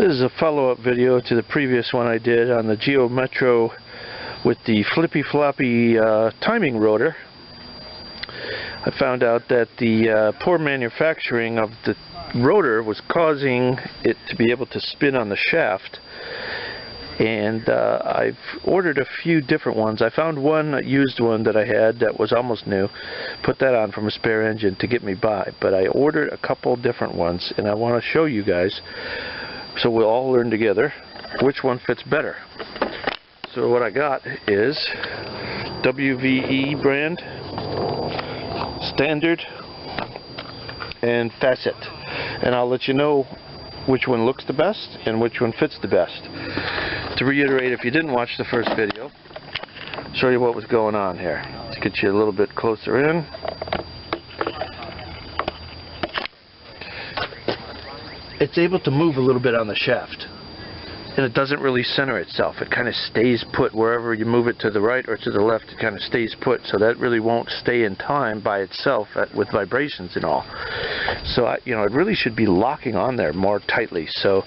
This is a follow-up video to the previous one I did on the Geo Metro with the flippy floppy timing rotor. I found out that the poor manufacturing of the rotor was causing it to be able to spin on the shaft, and I've ordered a few different ones. I found one used one that I had that was almost new, put that on from a spare engine to get me by, but I ordered a couple different ones and I want to show you guys so we'll all learn together which one fits better. So what I got is WVE brand, standard, and facet, and I'll let you know which one looks the best and which one fits the best. To reiterate, if you didn't watch the first video, show you what was going on here. Let's get you a little bit closer in. It's able to move a little bit on the shaft, and it doesn't really center itself. It kind of stays put wherever you move it, to the right or to the left. It kind of stays put, so that really won't stay in time by itself with vibrations and all. So it really should be locking on there more tightly. So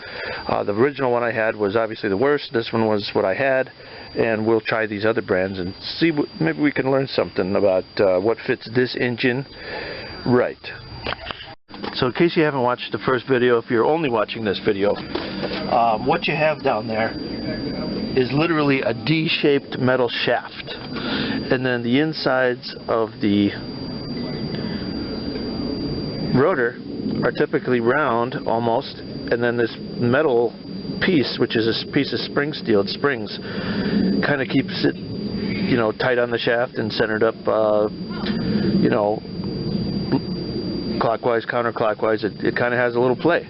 the original one I had was obviously the worst. This one was what I had, and we'll try these other brands and see maybe we can learn something about what fits this engine right. So in case you haven't watched the first video, if you're only watching this video, what you have down there is literally a D-shaped metal shaft, and then the insides of the rotor are typically round almost, and then this metal piece, which is a piece of spring steel, it springs, kind of keeps it tight on the shaft and centered up clockwise, counterclockwise. It kind of has a little play.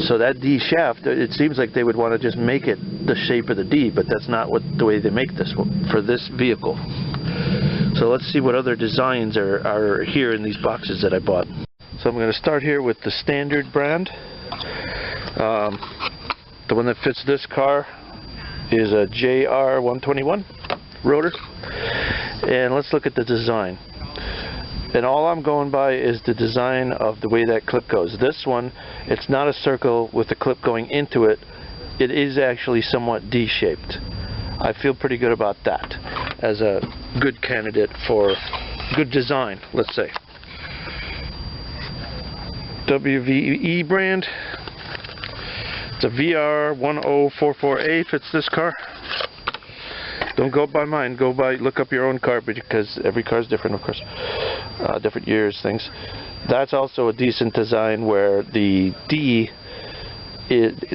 So that D shaft, it seems like they would want to just make it the shape of the D, but that's not the way they make this one for this vehicle. So let's see what other designs are here in these boxes that I bought. So I'm going to start here with the standard brand. The one that fits this car is a JR121 rotor, and let's look at the design. And all I'm going by is the design of the way that clip goes. This one, it's not a circle with the clip going into it. It is actually somewhat D-shaped. I feel pretty good about that as a good candidate for good design, let's say. WVE brand. It's a VR10448, fits this car. Don't go by mine, look up your own car, because every car is different, of course. Different years, things. That's also a decent design where the D,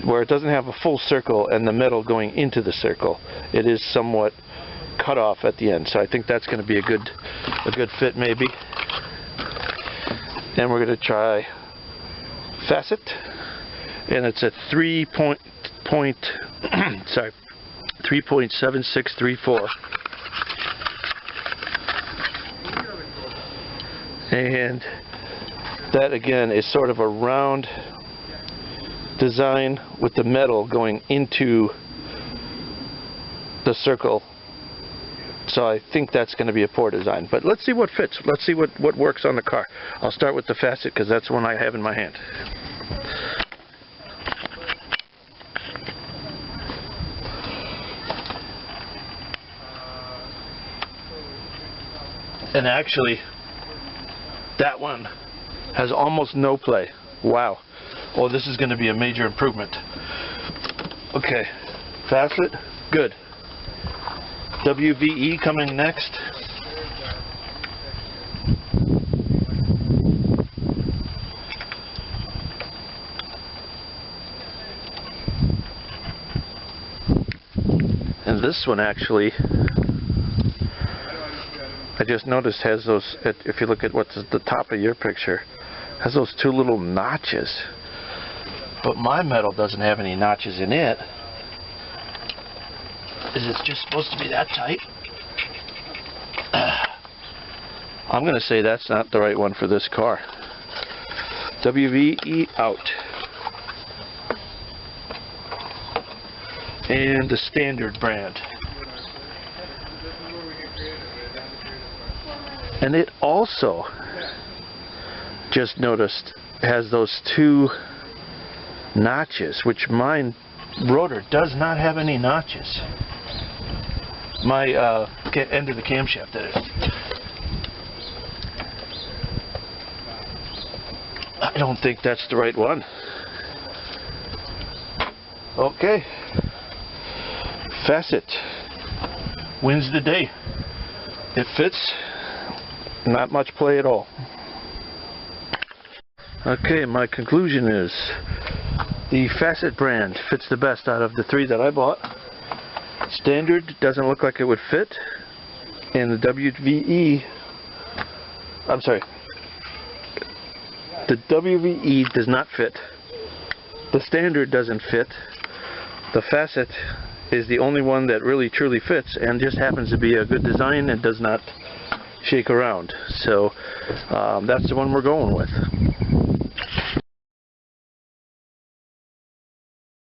where it doesn't have a full circle and the metal going into the circle. It is somewhat cut off at the end. So I think that's going to be a good fit, maybe. And we're going to try facet, and it's a 3.7634. And that again is sort of a round design with the metal going into the circle. So I think that's going to be a poor design. But let's see what fits. Let's see what works on the car. I'll start with the facet because that's the one I have in my hand. And actually, that one has almost no play. Wow. Oh, this is going to be a major improvement. Okay, facet, good. WVE coming next. And this one actually, I just noticed has those, if you look at what's at the top of your picture, has those two little notches. But my metal doesn't have any notches in it. Is it just supposed to be that tight? I'm going to say that's not the right one for this car. WVE out. And the standard brand. And it also, just noticed, has those two notches, which mine rotor does not have any notches. My end of the camshaft, that is. I don't think that's the right one. Okay. Facet wins the day. It fits. Not much play at all. Okay, my conclusion is the Facet brand fits the best out of the three that I bought. Standard doesn't look like it would fit, and the the WVE does not fit. The Standard doesn't fit. The Facet is the only one that really truly fits and just happens to be a good design and does not shake around. So that's the one we're going with.